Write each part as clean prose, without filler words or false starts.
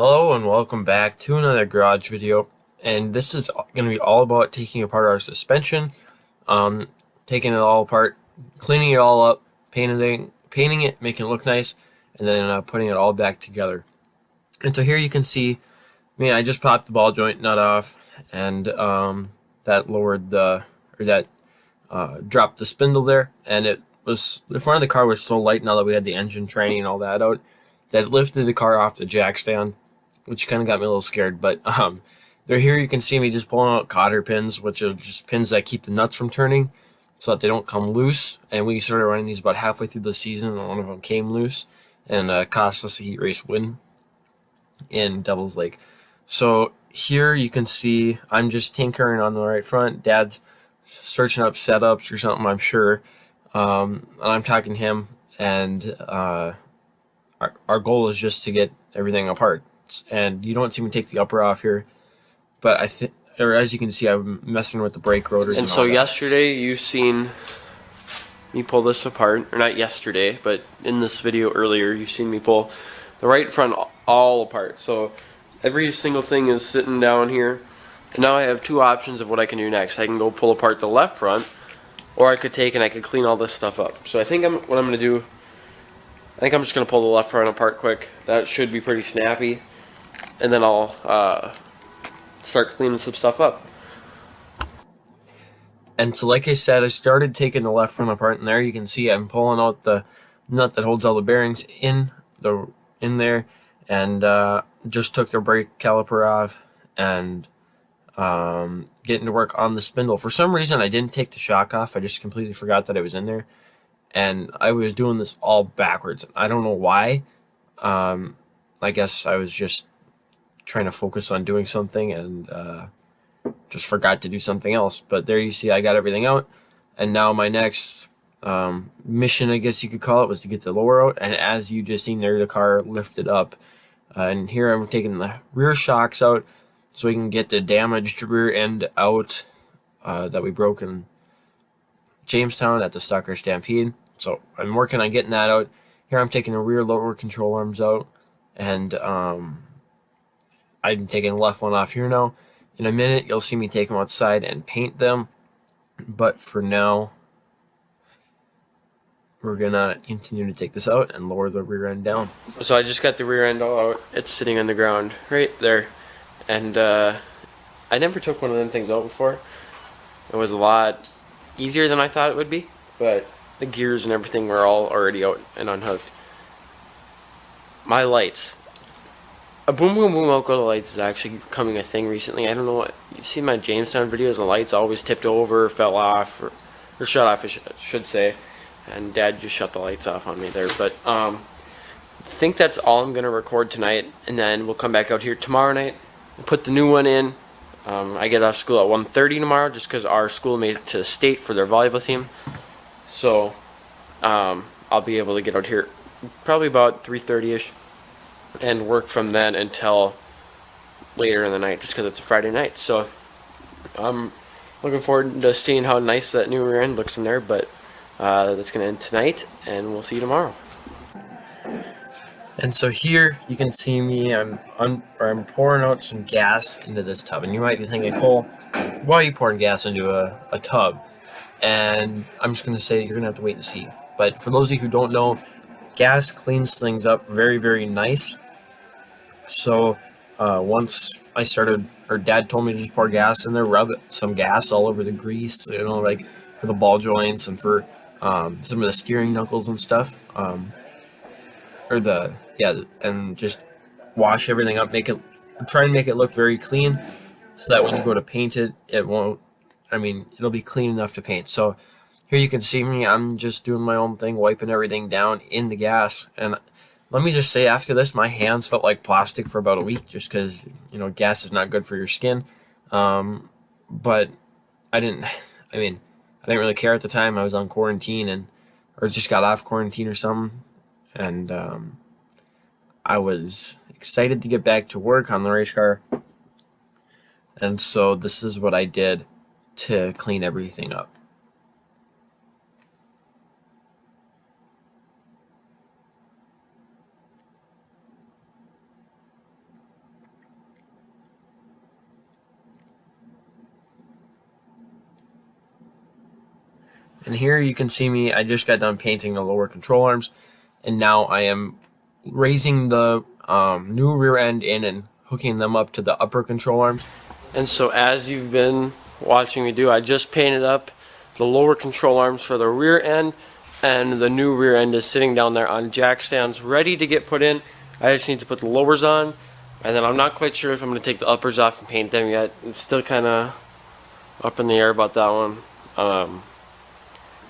Hello and welcome back to another garage video, and this is going to be all about taking apart our suspension, taking it all apart, cleaning it all up, painting it, making it look nice, and then putting it all back together. And so here you can see me. I just popped the ball joint nut off, and that lowered dropped the spindle there, and the front of the car was so light now that we had the engine training and all that out that it lifted the car off the jack stand, which kind of got me a little scared. But they're here. You can see me just pulling out cotter pins, which are just pins that keep the nuts from turning so that they don't come loose. And we started running these about halfway through the season, and one of them came loose and cost us a heat race win in Devil's Lake. So here you can see I'm just tinkering on the right front. Dad's searching up setups or something, I'm sure. And I'm talking to him, and our goal is just to get everything apart. And you don't see me take the upper off here, but as you can see, I'm messing with the brake rotors. And so yesterday you seen me pull this apart, or not yesterday, but in this video earlier you seen me pull the right front all apart. So every single thing is sitting down here. And now I have two options of what I can do next. I can go pull apart the left front, or I could take and I could clean all this stuff up. So I think what I'm going to do, I think I'm just going to pull the left front apart quick. That should be pretty snappy. And then I'll start cleaning some stuff up. And so, like I said, I started taking the left front apart, and there you can see I'm pulling out the nut that holds all the bearings in there, and just took the brake caliper off and getting to work on the spindle. For some reason, I didn't take the shock off. I just completely forgot that it was in there, and I was doing this all backwards. I don't know why. I guess I was just trying to focus on doing something and just forgot to do something else. But there you see I got everything out, and now my next mission, I guess you could call it, was to get the lower out. And as you just seen there, the car lifted up, and here I'm taking the rear shocks out so we can get the damaged rear end out that we broke in Jamestown at the Stocker Stampede. So I'm working on getting that out. Here I'm taking the rear lower control arms out, and I'm taking the left one off here now. In a minute, you'll see me take them outside and paint them. But for now, we're going to continue to take this out and lower the rear end down. So I just got the rear end all out. It's sitting on the ground right there. And I never took one of them things out before. It was a lot easier than I thought it would be. But the gears and everything were all already out and unhooked. My lights. A boom boom boom out go to lights is actually becoming a thing recently. I don't know what you see in my Jamestown videos. The lights always tipped over, fell off, or shut off. I should say. And Dad just shut the lights off on me there. But I think that's all I'm gonna record tonight, and then we'll come back out here tomorrow night and put the new one in. I get off school at 1:30 tomorrow, just because our school made it to the state for their volleyball team. So I'll be able to get out here probably about 3:30ish. And work from then until later in the night, just because it's a Friday night. So I'm looking forward to seeing how nice that new rear end looks in there. But that's going to end tonight, and we'll see you tomorrow. And so here you can see me. I'm pouring out some gas into this tub, and you might be thinking, Cole, why are you pouring gas into a tub? And I'm just going to say you're going to have to wait and see. But for those of you who don't know, gas cleans things up very, very nice. So once I started, or Dad told me to just pour gas in there, rub some gas all over the grease, like for the ball joints and for some of the steering knuckles and stuff, and just wash everything up, try and make it look very clean, so that when you go to paint it, it'll be clean enough to paint. So here you can see me, I'm just doing my own thing, wiping everything down in the gas. And let me just say, after this, my hands felt like plastic for about a week, just because, gas is not good for your skin. But I didn't really care at the time. I was on quarantine, or just got off quarantine or something. And I was excited to get back to work on the race car. And so this is what I did to clean everything up. And here you can see me, I just got done painting the lower control arms, and now I am raising the new rear end in and hooking them up to the upper control arms. And so as you've been watching me do, I just painted up the lower control arms for the rear end, and the new rear end is sitting down there on jack stands ready to get put in. I just need to put the lowers on, and then I'm not quite sure if I'm going to take the uppers off and paint them yet. It's still kind of up in the air about that one.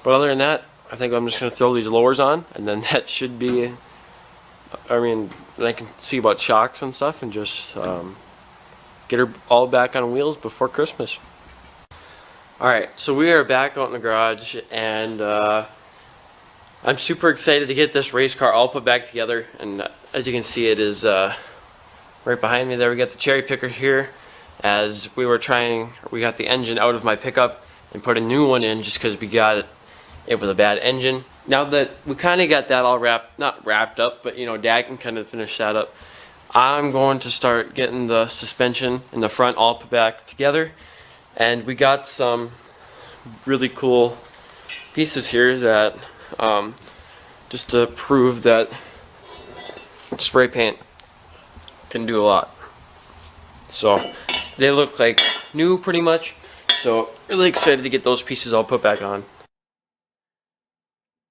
But other than that, I think I'm just going to throw these lowers on, and then that should be, I mean, I can see about shocks and stuff, and just get her all back on wheels before Christmas. Alright, so we are back out in the garage, and I'm super excited to get this race car all put back together. And as you can see, it is right behind me there. We got the cherry picker here, as we got the engine out of my pickup and put a new one in just because we got it with a bad engine. Now that we kind of got that all not wrapped up, but Dad can kind of finish that up, I'm going to start getting the suspension in the front all put back together. And we got some really cool pieces here that just to prove that spray paint can do a lot. So they look like new pretty much, so really excited to get those pieces all put back on.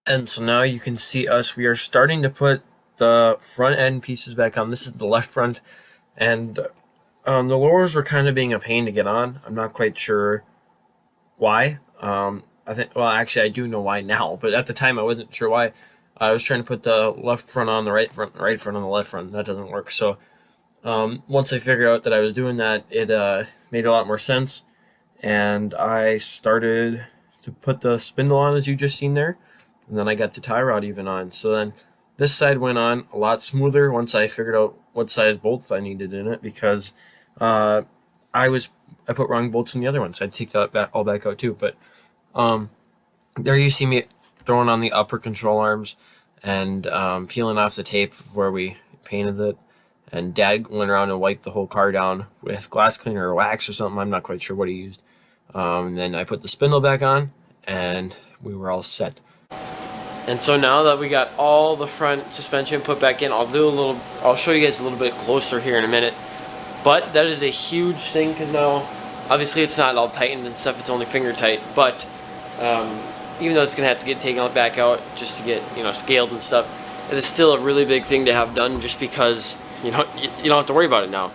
And so now you can see us, we are starting to put the front end pieces back on. This is the left front, and the lowers were kind of being a pain to get on. I'm not quite sure why. I think, well, actually I do know why now, but at the time I wasn't sure why. I was trying to put the left front on the right front on the left front. That doesn't work. So once I figured out that I was doing that, it made a lot more sense, and I started to put the spindle on, as you just seen there, and then I got the tie rod even on. So then this side went on a lot smoother once I figured out what size bolts I needed in it, because I put wrong bolts in the other one, so I'd take that all back out too. But there you see me throwing on the upper control arms and peeling off the tape where we painted it. And Dad went around and wiped the whole car down with glass cleaner or wax or something. I'm not quite sure what he used. And then I put the spindle back on, and we were all set. And so now that we got all the front suspension put back in, I'll show you guys a little bit closer here in a minute. But that is a huge thing, because now obviously it's not all tightened and stuff, it's only finger tight, but even though it's gonna have to get taken back out just to get scaled and stuff, it is still a really big thing to have done, just because you don't have to worry about it now.